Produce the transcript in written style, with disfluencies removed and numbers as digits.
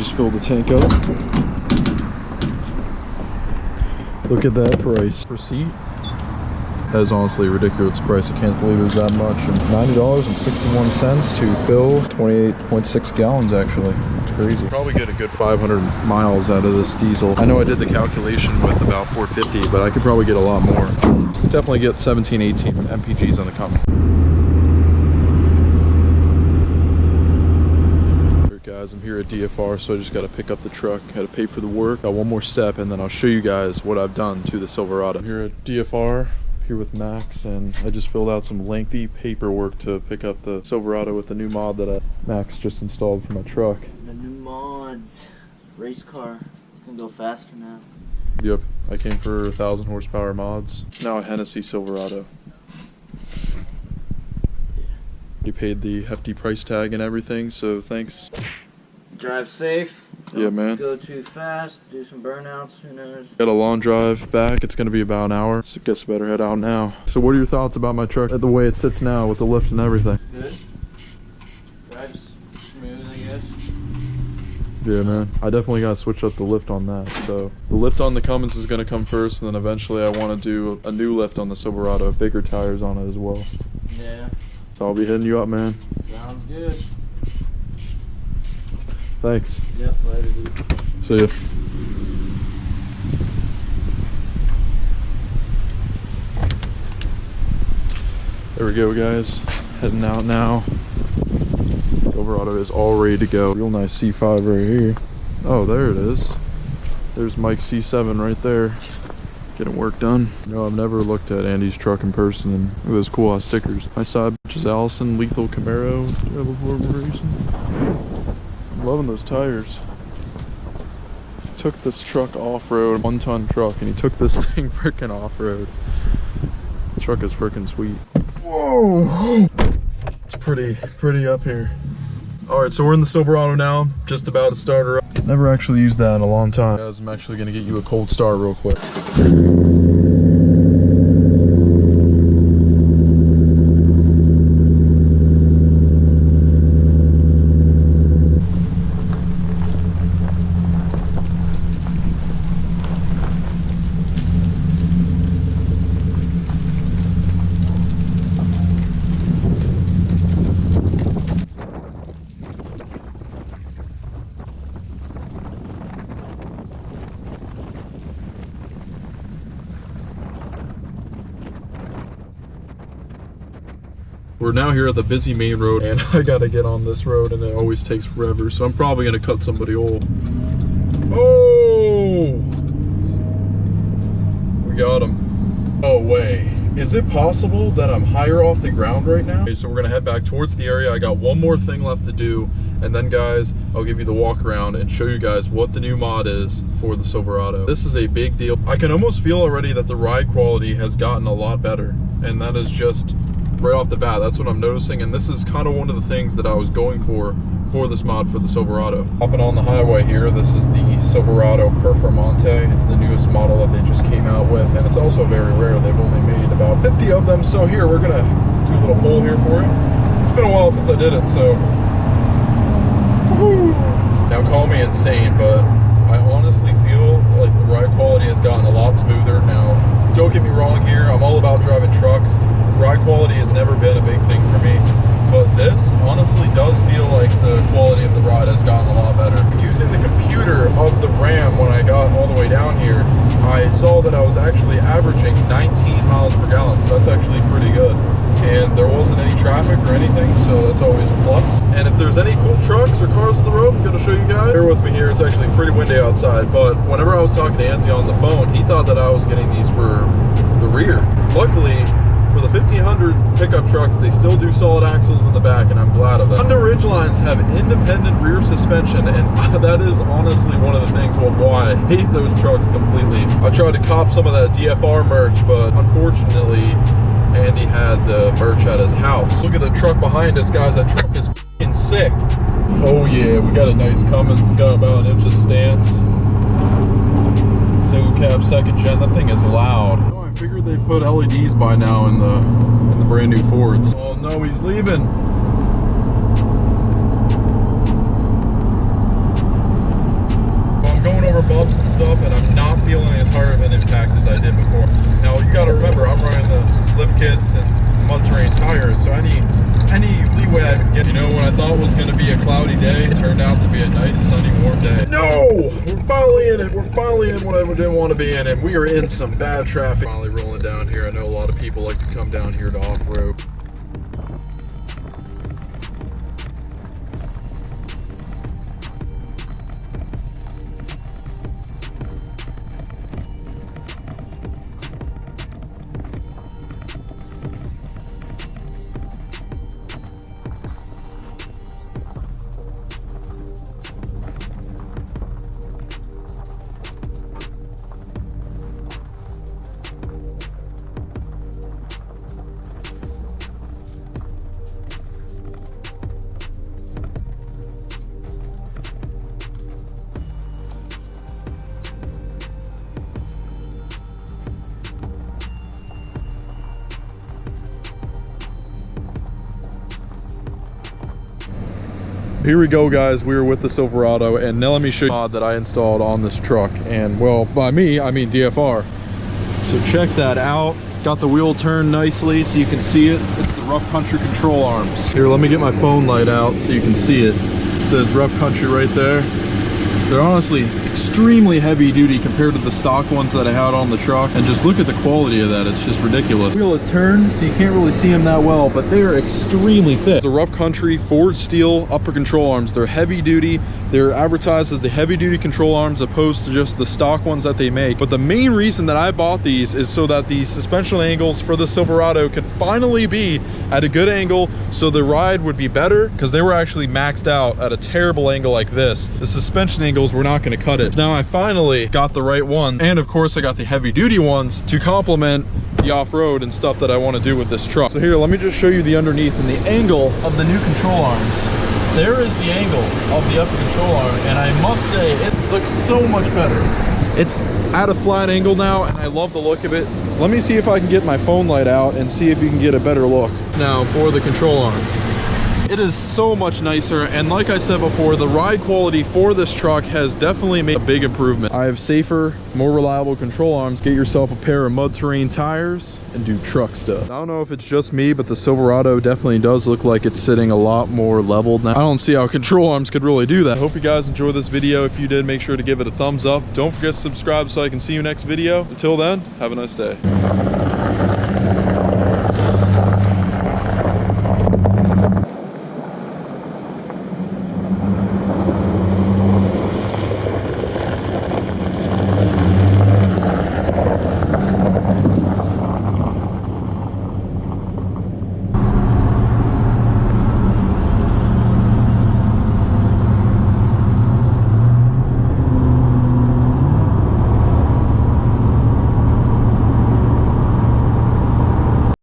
just filled the tank up. Look at that price. Receipt. That is honestly a ridiculous price. I can't believe it was that much. And $90.61 to fill 28.6 gallons actually. It's crazy. Probably get a good 500 miles out of this diesel. I know I did the calculation with about 450, but I could probably get a lot more. Definitely get 17, 18 MPGs on the company. Guys, I'm here at DFR, so I just got to pick up the truck. Had to pay for the work. Got one more step, and then I'll show you guys what I've done to the Silverado. I'm here at DFR, here with Max, and I just filled out some lengthy paperwork to pick up the Silverado with the new mod that Max just installed for my truck. The new mods, race car. It's gonna go faster now. Yep, I came for 1,000 horsepower mods. It's now a Hennessy Silverado. You paid the hefty price tag and everything, so thanks. Drive safe. Yeah, man. Go too fast. Do some burnouts. Who knows? Got a long drive back. It's going to be about an hour. So I guess I better head out now. So what are your thoughts about my truck, the way it sits now with the lift and everything? Good. Drives smooth, I guess. Yeah, man. I definitely got to switch up the lift on that. So the lift on the Cummins is going to come first, and then eventually I want to do a new lift on the Silverado. Bigger tires on it as well. Yeah. So I'll be hitting you up, man. Sounds good. Thanks. Yep, later, dude. See ya. There we go, guys. Heading out now. Silverado is all ready to go. Real nice C5 right here. Oh, there it is. There's Mike's C7 right there. Getting work done. You know, I've never looked at Andy's truck in person, and look at those cool ass stickers. My side bitch is Allison, Lethal Camaro. I'm loving those tires. Took this truck off-road, 1-ton truck, and he took this thing freaking off-road. The truck is freaking sweet. Whoa! It's pretty up here. Alright, so we're in the Silverado now, just about to start her up. Never actually used that in a long time. Guys, I'm actually gonna get you a cold start real quick. We're now here at the busy main road, and I gotta get on this road, and it always takes forever, so I'm probably gonna cut somebody off. Oh! We got him. Oh, way. Is it possible that I'm higher off the ground right now? Okay, so we're gonna head back towards the area. I got one more thing left to do, and then guys, I'll give you the walk around and show you guys what the new mod is for the Silverado. This is a big deal. I can almost feel already that the ride quality has gotten a lot better, and that is just right off the bat. That's what I'm noticing, and this is kind of one of the things that I was going for this mod for the Silverado. Hopping on the highway here, this is the Silverado Performante. It's the newest model that they just came out with, and it's also very rare. They've only made about 50 of them, so here, we're gonna do a little poll here for you. It's been a while since I did it, so woohoo! Now call me insane, but I honestly feel like the ride quality has gotten a lot smoother now. Don't get me wrong here, I'm all about driving trucks. Ride quality has never been a big thing for me, but this honestly does feel like the quality of the ride has gotten a lot better. Using the computer of the RAM when I got all the way down here, I saw that I was actually averaging 19 miles per gallon, so that's actually pretty good. And there wasn't any traffic or anything, so that's always a plus. And if there's any cool trucks or cars on the road, I'm gonna show you guys. Bear with me here, it's actually pretty windy outside, but whenever I was talking to Anzi on the phone, he thought that I was getting these for the rear. Luckily, for the 1500 pickup trucks, they still do solid axles in the back, and I'm glad of that. Honda Ridgelines have independent rear suspension, and that is honestly one of the things why I hate those trucks completely. I tried to cop some of that DFR merch, but unfortunately, Andy had the merch at his house. Look at the truck behind us, guys. That truck is f***ing sick. Oh yeah, we got a nice Cummins. Got about an inch of stance. Single cab, second gen. That thing is loud. Oh, I figured they put LEDs by now in the brand new Fords. Oh no, he's leaving. stuff, and I'm not feeling as hard of an impact as I did before. Now, you gotta remember, I'm running the lift kits and mud terrain tires, so any leeway I can get. You know, what I thought was gonna be a cloudy day, it turned out to be a nice, sunny, warm day. No! We're finally in it. We're finally in what I didn't want to be in, and we are in some bad traffic. Finally rolling down here. I know a lot of people like to come down here to off-road. Here we go, guys. We are with the Silverado, and now let me show you the mod that I installed on this truck. And well, by me, I mean DFR. So check that out. Got the wheel turned nicely so you can see it. It's the rough country control arms. Here, let me get my phone light out so you can see it. It says rough country right there. They're honestly extremely heavy duty compared to the stock ones that I had on the truck. And just look at the quality of that. It's just ridiculous. The wheel is turned, so you can't really see them that well, but they are extremely thick. The rough country Ford steel upper control arms. They're heavy duty. They're advertised as the heavy duty control arms opposed to just the stock ones that they make. But the main reason that I bought these is so that the suspension angles for the Silverado could finally be at a good angle, so the ride would be better, because they were actually maxed out at a terrible angle like this. The suspension angles were not going to cut it. Now I finally got the right one, and of course I got the heavy duty ones to complement the off-road and stuff that I want to do with this truck. So here, let me just show you the underneath and the angle of the new control arms. There is the angle of the upper control arm, and I must say it looks so much better. It's at a flat angle now, and I love the look of it. Let me see if I can get my phone light out and see if you can get a better look now for the control arm. It is so much nicer, and like I said before, the ride quality for this truck has definitely made a big improvement. I have safer, more reliable control arms. Get yourself a pair of mud terrain tires and do truck stuff. I don't know if it's just me, but the Silverado definitely does look like it's sitting a lot more leveled now. I don't see how control arms could really do that. I hope you guys enjoyed this video. If you did, make sure to give it a thumbs up. Don't forget to subscribe so I can see you next video. Until then, have a nice day.